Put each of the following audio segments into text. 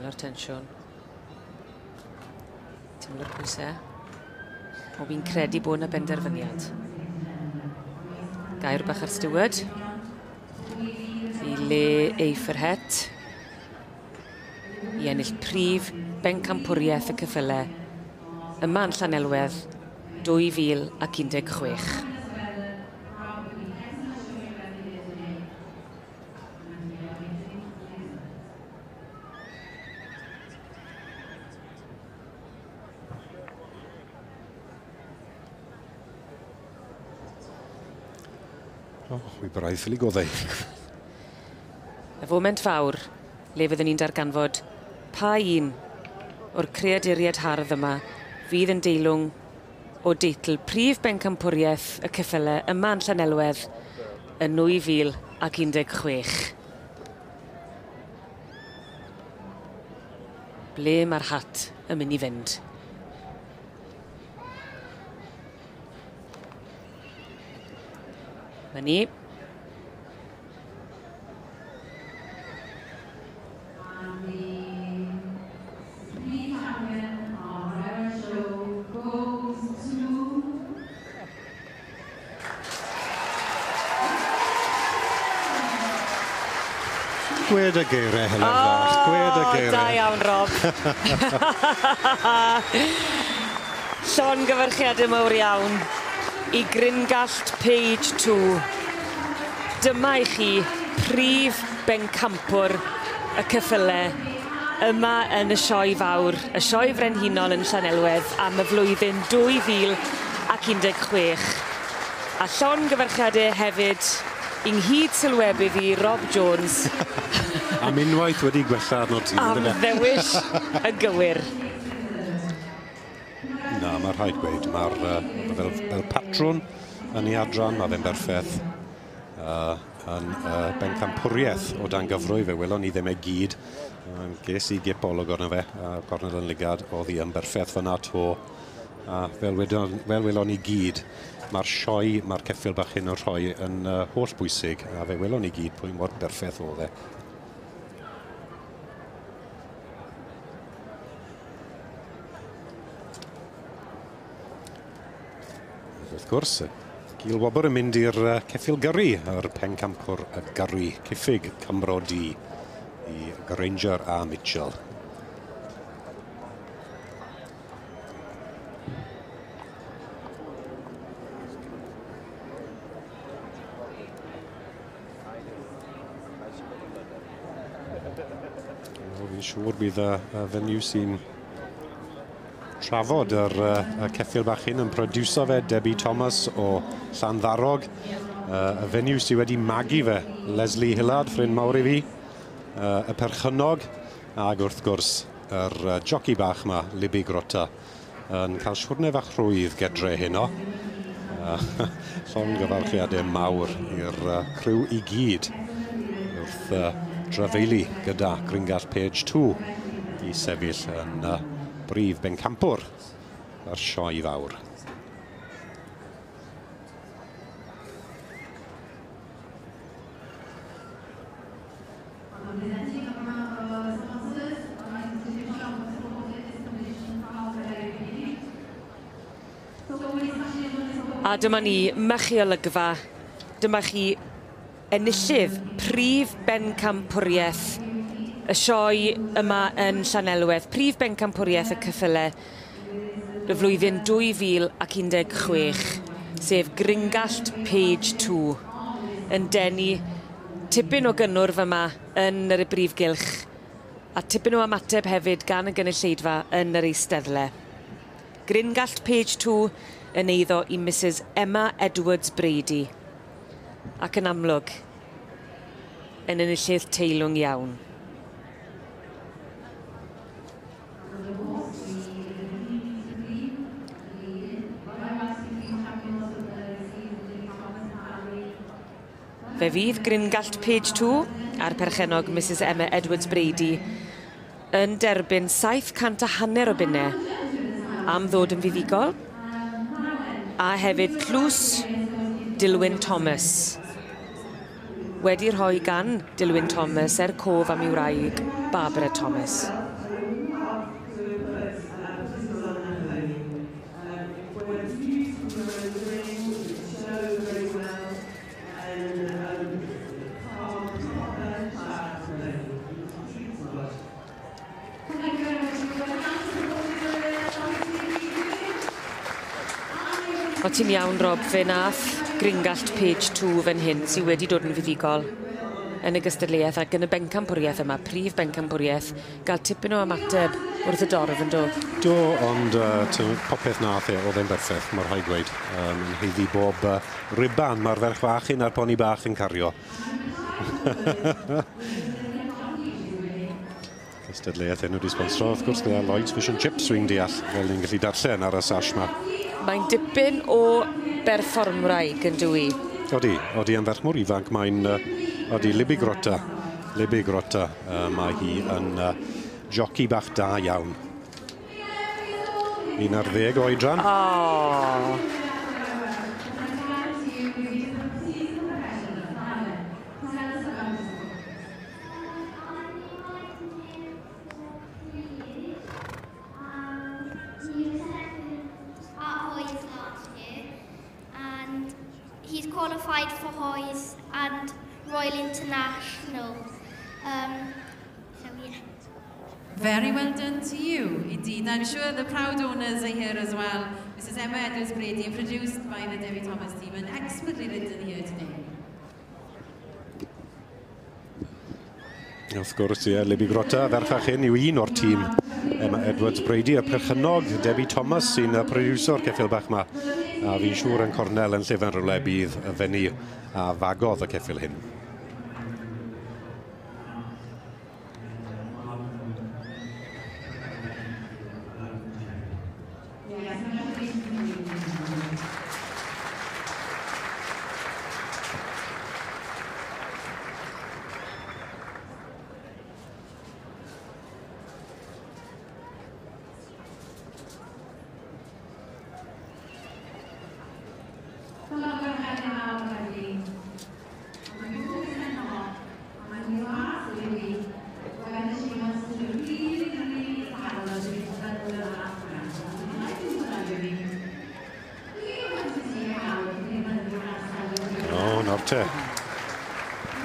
Teimlo'r tensiwn. Teimlo'r pwysau. O fi'n credu bod yna benderfyniad. Gair bach ar stywyd. I le Eiffurhet. I ennill prif bencampwriaeth y ceffylau. Yma yn Llanelwedd 2016. Wy braidd ffili goddau. Y foment fawr, le fyddwn ni'n darganfod pa un o'r creaduriad hardd yma fydd yn deilwng o deitl prif bencampwriaeth y ceffylau yma yn Llanelwedd yn 2016. Ble mae'r hat yn mynd i fynd? Ma ni. Gwed y geiriau hynny fach, gwed y geiriau. Da iawn, Rob. Llongyfarchiadau mawr iawn I Gringallt Page 2. Dyma I chi prif bencampwr y ceffylau yma yn y sioe fawr, y sioe frenhinol yn Llanelwedd am y flwyddyn 2016. A llongyfarchiadau hefyd ynghyd sylwebydd I Rob Jones. Am unwaith wedi gwella arno ti. Am ddewis y gywir. Na, mae rhaid gweud. Mae'r fel patrwn yn ei adran, mae fe'n berffaith. Yn bencampwriaeth o dan gyfrwy fe welon ni ddim e gyd. Ges I gipolwg arno fe, Cornel yn ligad, oedd hi yn berffaith fyna to. Fel welon ni gyd, mae'r sioe, mae'r ceffyl bach hyn o'r rhoi yn holl bwysig, a fe welon ni gyd pwy mor berffaith oedd e. Wrth gwrs, Gil Wobr yn mynd i'r ceffyl gyrru, yr pencampwr y gyrru, cyffig Cymro D I Granger a Mitchell. Fi'n siŵr bydd y fenyw sy'n trafod yr ceffyl bach hyn yn produso fe, Debbie Thomas o Llanddarog. Y fenyw sydd wedi magu fe, Leslie Hillard, ffrind mawr I fi. Y perchynog, ag wrth gwrs, yr joci bach yma, Libby Grota, yn cael siwrne fach rhwydd gedre heno. Llongyfarchiadau mawr i'r criw I gyd wrth drafeili gyda Gringallt Page 2 I sefyll yn brif bencampwr yr sioe fawr. A dyma ni, mychi olygfa, dyma chi enillydd prif bencampwriaeth y sioe yma yn Llanelwedd, prif bencampwriaeth y ceffylau y flwyddyn 2016, sef Gringallt Page 2, yn denu tipyn o gynnwrf yma yn yr brif gylch, a tipyn o ymateb hefyd gan y gynulleidfa yn yr eisteddle. Gringallt Page 2 yn eiddo I Mrs Emma Edwards Brady, ac yn amlwg, yn enillydd teilwng iawn. Fe fydd Gringallt Page 2 a'r perchennog Mrs Emma Edwards Brady yn derbyn 750 o bunnau am ddod yn fuddigol, a hefyd tlws Dilwyn Thomas. Wedi rhoi gan Dilwyn Thomas cof am ei wraig Barbara Thomas. O ti'n iawn, Rob, fe nath gringallt page 2 fan hyn sydd wedi dod yn fuddigol yn y gystadleuaeth ac yn y bencampwriaeth yma, prif bencampwriaeth, gael tipyn o ymateb wrth y dorf yn do. Do, ond popeth nath oedd e'n berffaith, mae'r rhaid gweud. Yn heiddi bob riban mae'r ferch fach un a'r poni bach yn cario. Gystadleuaeth enw wedi sponsro, wrth gwrs, gyda Lloyd's Fish and Chips dwi'n deall, fel ni'n gallu darllen ar y sash yma. Mae'n dipyn o berfformwraig yn dwi. Odi yn ferch mor ifanc, mae'n Libby Grota. Libby Grota, mae hi yn joci bach da iawn. 11 oedran. He's qualified for Hoys and Royal International. Very well done to you, indeed. I'm sure the proud owners are here as well. Mrs. Emma Edwards-Brady, produced by the Debbie Thomas team and expertly written here today. Wrth gwrs, Libby Grota, ferchach hyn yw un o'r tîm Emma Edwards-Brady, y perchynog Debbie Thomas sy'n y producer Ceffyl bach yma. A fi'n siŵr yn cornel yn llefen rhywle bydd y fenni a fagodd y ceffyl hyn.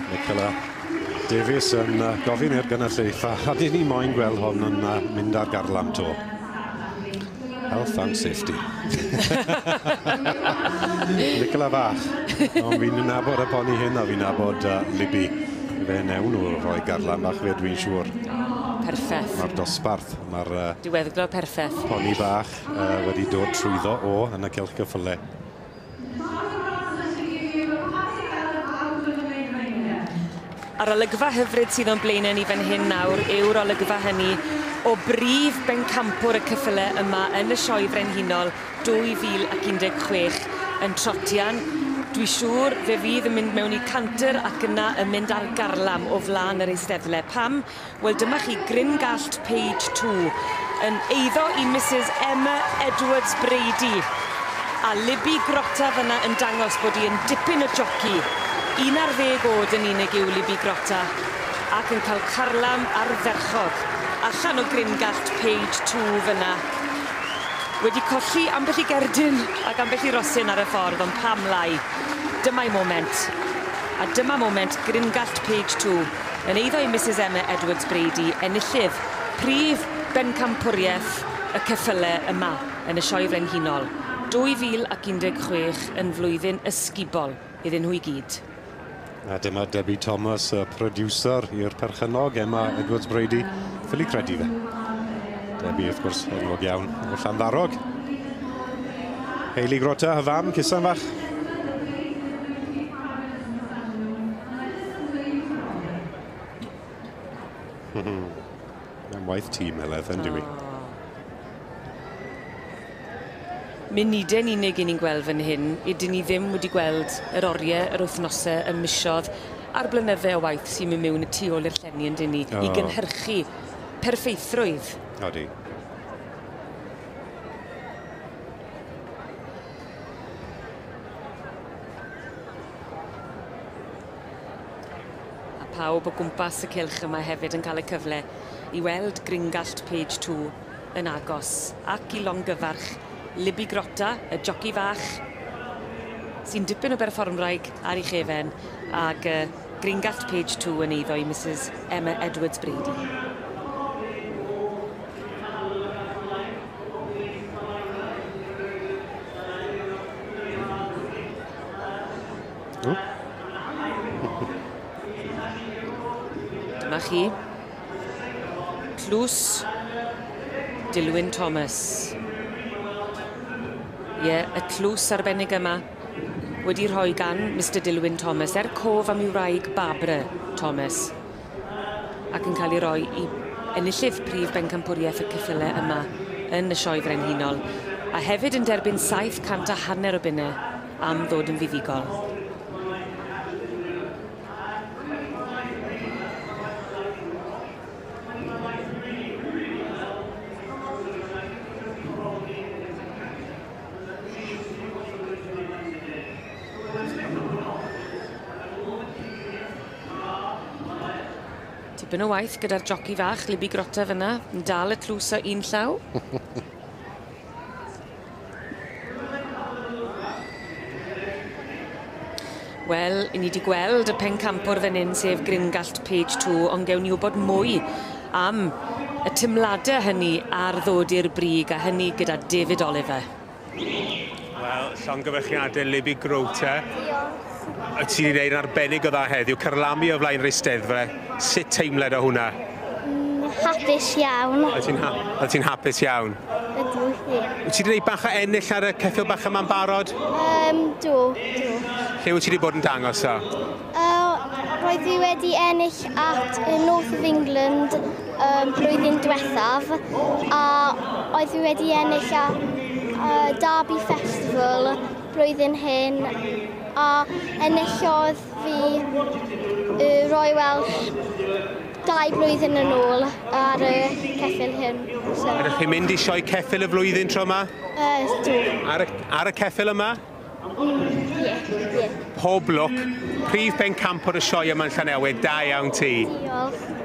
Nicola Davies yn gofyn i'r gynulleidfa a dyn ni moyn gweld hon yn mynd ar garlam to. Health and safety. Nicola fach. Ond fi'n nabod y poni hyn a fi'n nabod Libby. Fe newn nhw rhoi garlam bach fe dwi'n siŵr. Perffaith. Mae'r dosbarth, mae'r diweddglo perffaith. Poni bach wedi dod trwyddo yn y cylch gyffyle. A'r olygfa hyfryd sydd o'n blaenau ni fan hyn nawr yw'r olygfa hynny o brif bencampwr y ceffylau yma yn y Sioe Frenhinol 2016 yn Trotian. Dwi'n siŵr fe fydd yn mynd mewn I canter ac yna yn mynd ar garlam o flaen yr eisteddle. Pam? Wel, dyma chi gringallt page 2 yn eiddo I Mrs Emma Edwards-Brady. A Libby Grota fyna yn dangos bod hi yn dipyn o joci. 11 oed yn unig yw Libby Grota ac yn cael carlam ar ferchog allan o gringallt page 2 fyna. Wedi colli ambell I gerdyn ac ambell I rosyn ar y ffordd, ond pam lai. Dyma'i moment. A dyma moment gringallt page 2 yn eiddo I Mrs Emma Edwards-Brady enillydd prif bencampwriaeth y ceffylau yma yn y Sioe Frenhinol 2016 yn flwyddyn ysgubol iddyn nhw I gyd. A dyma Debbie Thomas, y producer i'r perchynog Emma Edwards-Brady. Ffili credu fe. Debbie, wrth gwrs, enwog iawn o'r Llanddarog. Hayley Grota, y fam, cusan fach. Mae'n waith tîm heledd, yn dwi. Munuden unig I ni'n gweld fan hyn, ydyn ni ddim wedi gweld yr oriau, yr wythnosau, y misodd a'r blynydde o waith sy'n mynd mewn y tu ôl i'r llenni yn dyn ni I gynhyrchu perfeithrwydd. Odi. A pawb o gwmpas y cylch yma hefyd yn cael y cyfle I weld gringallt page 2 yn agos ac I longyfarch Libby Grota, y joci fach, sy'n dipyn o berfformwraig ar ei chefen, ac gringallt page 2 yn eiddo I Mrs Emma Edwards-Brady. Dyma chi. Tlws Dilwyn Thomas. Ie, y tlws arbennig yma wedi rhoi gan Mr Dilwyn Thomas cof am i'w wraig Barbara Thomas ac yn cael ei roi i enillydd prif bencampwriaeth y ceffylau yma yn y sioe frenhinol a hefyd yn derbyn 750 o bunnau am ddod yn fuddugol. Tipyn o waith gyda'r joci fach, Libby Grota fyna, yn dal y tlws o un llaw. Wel, i ni wedi gweld y pencampwr fan hyn sef Gringalt Page 2, ond gewn ni wybod mwy am y tymladau hynny ar ddod i'r brig a hynny gyda David Oliver. Wel, llongyfarchiadau Libby Grota. Wyt ti wedi gwneud yn arbennig o dda heddiw, carlamu o flaen reisteddfa. Sut teimlad o hwnna? Hapus iawn. Wyt ti'n hapus iawn? Ydw, ie. Wyt ti wedi gwneud bach o ennill ar y ceffyl bach yma'n barod? Do. Lle wyt ti wedi bod yn dangos o? Roedd fi wedi ennill at North of England blwyddyn diwethaf a oedd fi wedi ennill at Derby Festival blwyddyn hyn a enillodd fi Roi Welsh 2 blwyddyn yn ôl ar y ceffyl hyn. Ydych chi'n mynd i sioe ceffyl y flwyddyn tro yma? Do. Ar y ceffyl yma? Ie. Pob lwc, prif bencampwr y sioe yma'n Llanelwedd, da iawn ti. Diolch.